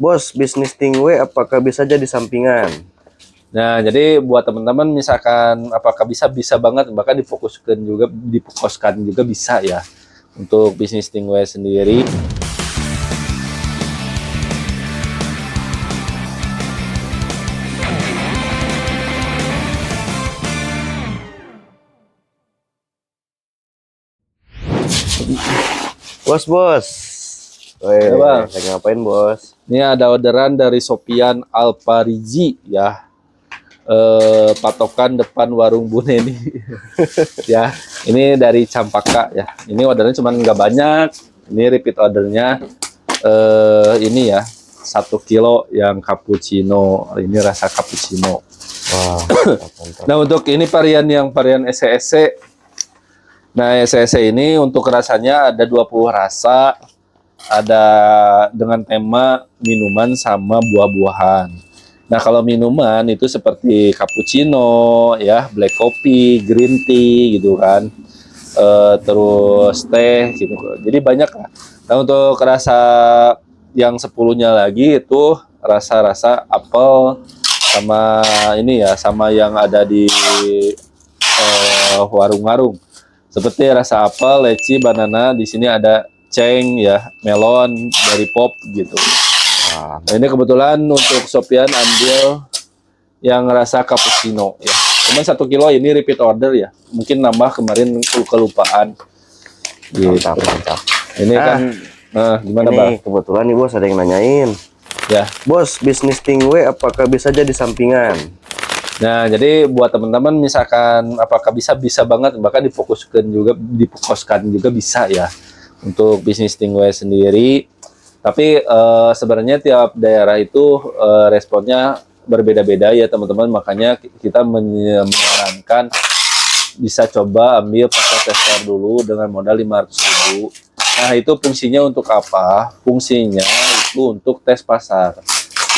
Bos, bisnis Stingway apakah bisa jadi sampingan? Nah, jadi buat teman-teman misalkan apakah bisa banget, bahkan difokuskan juga bisa ya untuk bisnis Stingway sendiri. Bos. Ya, Bang. Lagi ngapain, Bos? Ini ada orderan dari Sopian Alparizi ya. Patokan depan warung Bu Neni. Ya, ini dari Campaka ya. Ini ordernya cuma nggak banyak. Ini repeat ordernya ini ya, 1 kilo yang cappuccino. Ini rasa cappuccino. Wah, mantap. Nah, untuk ini varian SEC. Nah, SEC ini untuk rasanya ada 20 rasa. Ada dengan tema minuman sama buah-buahan. Nah, kalau minuman itu seperti cappuccino, ya, black coffee, green tea, gitu kan, terus teh, gitu. Jadi banyak lah. Nah, untuk rasa yang 10-nya lagi itu rasa-rasa apel sama ini ya, sama yang ada di warung-warung. Seperti rasa apel, leci, banana. Di sini ada ceng ya, melon dari pop gitu. Nah, ini kebetulan untuk Sopian ambil yang rasa cappuccino ya. Cuman 1 kilo ini repeat order ya. Mungkin nambah kemarin kelupaan. Gitu. Mantap. Ini kan gimana, ini Bang? kebetulan nih, Bos, ada yang nanyain. Ya. Bos, bisnis Stingway apakah bisa jadi sampingan? Nah, jadi buat teman-teman misalkan apakah bisa banget, bahkan difokuskan juga bisa ya untuk bisnis Stingway sendiri. Tapi sebenarnya tiap daerah itu responnya berbeda-beda ya teman-teman. Makanya kita menyarankan bisa coba ambil paket tester dulu dengan modal 500.000. Nah, itu fungsinya untuk apa? Fungsinya itu untuk tes pasar.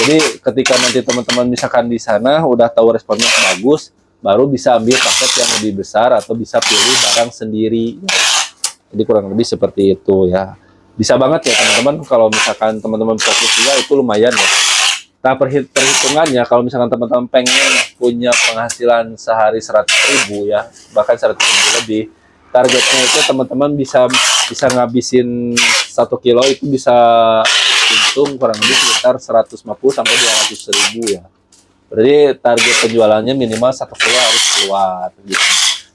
Jadi ketika nanti teman-teman misalkan di sana udah tahu responnya bagus, baru bisa ambil paket yang lebih besar atau bisa pilih barang sendiri. Jadi kurang lebih seperti itu ya. Bisa banget ya teman-teman, kalau misalkan teman-teman fokus juga itu lumayan ya. Nah, perhitungannya kalau misalkan teman-teman pengen punya penghasilan sehari 100.000 ya, bahkan 100.000 lebih, targetnya itu teman-teman bisa ngabisin 1 kilo itu bisa untung kurang lebih sekitar 150 sampai 200.000 ya. Berarti target penjualannya minimal 1 kilo harus keluar gitu.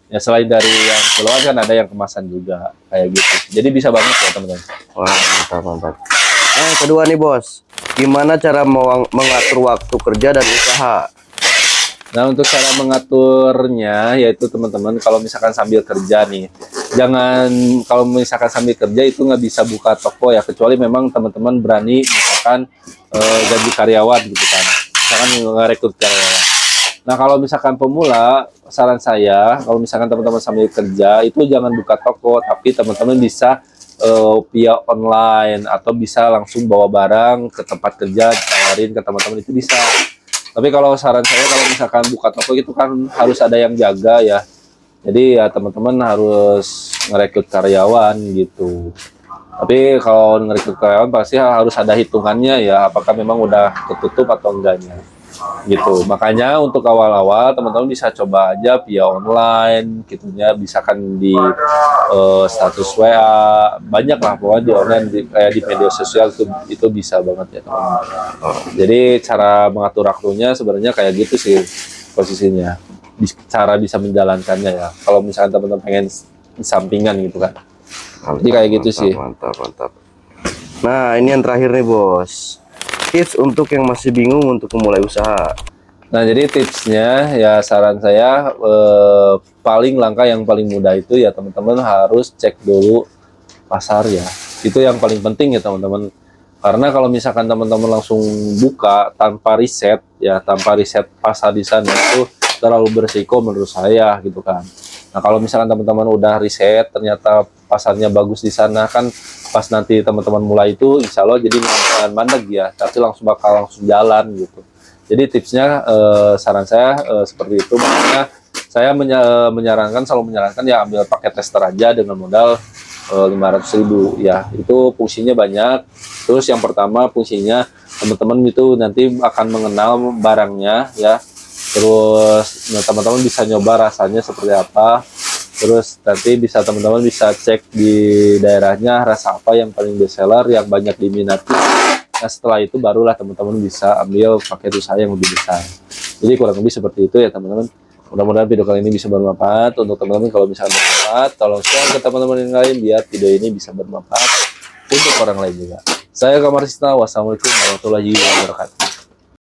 Ya, selain dari yang kiloan kan ada yang kemasan juga kayak gitu. Jadi bisa banget ya teman-teman. Wah, mantap. Nah, yang kedua nih, Bos. Gimana cara mengatur waktu kerja dan usaha? Nah, untuk cara mengaturnya yaitu teman-teman kalau misalkan sambil kerja nih, kalau misalkan sambil kerja itu nggak bisa buka toko ya, kecuali memang teman-teman berani misalkan gaji karyawan gitu kan, misalkan ngerekrut karyawan. Nah, kalau misalkan pemula, saran saya kalau misalkan teman-teman sambil kerja itu jangan buka toko, tapi teman-teman bisa via online atau bisa langsung bawa barang ke tempat kerja, tawarin ke teman-teman, itu bisa. Tapi kalau saran saya kalau misalkan buka toko itu kan harus ada yang jaga ya. Jadi ya teman-teman harus ngerekrut karyawan gitu. Tapi kalau ngerekrut karyawan pasti harus ada hitungannya ya, apakah memang udah ketutup atau enggaknya gitu. Makanya untuk awal-awal teman-teman bisa coba aja via online gitunya, misalkan di status WA, banyak lah pokoknya di online, kayak di media sosial itu bisa banget ya teman-teman. Jadi cara mengatur waktunya sebenarnya kayak gitu sih posisinya, cara bisa menjalankannya ya kalau misalkan teman-teman pengen sampingan gitu kan. Jadi kayak gitu sih. Mantap. Nah, ini yang terakhir nih, Bos. Tips untuk yang masih bingung untuk memulai usaha. Nah, jadi tipsnya ya saran saya paling langkah yang paling mudah itu ya teman-teman harus cek dulu pasar ya. Itu yang paling penting ya teman-teman. Karena kalau misalkan teman-teman langsung buka tanpa riset pasar di sana itu terlalu berisiko menurut saya gitu kan. Nah, kalau misalkan teman-teman udah riset ternyata pasarnya bagus di sana, kan pas nanti teman-teman mulai itu insya Allah jadi mandek ya, tapi bakal langsung jalan gitu. Jadi tipsnya saran saya seperti itu. Makanya saya selalu menyarankan ya ambil paket tester aja dengan modal 500.000 ya. Itu fungsinya banyak. Terus yang pertama fungsinya teman-teman itu nanti akan mengenal barangnya ya. Terus teman-teman bisa nyoba rasanya seperti apa. Terus nanti teman-teman bisa cek di daerahnya rasa apa yang paling best seller, yang banyak diminati. Nah setelah itu barulah teman-teman bisa ambil paket usaha yang lebih besar. Jadi kurang lebih seperti itu ya teman-teman. Mudah-mudahan video kali ini bisa bermanfaat untuk teman-teman. Kalau misalnya bermanfaat, tolong share ke teman-teman yang lain biar video ini bisa bermanfaat untuk orang lain juga. Saya Kamarisna, wassalamualaikum warahmatullahi wabarakatuh.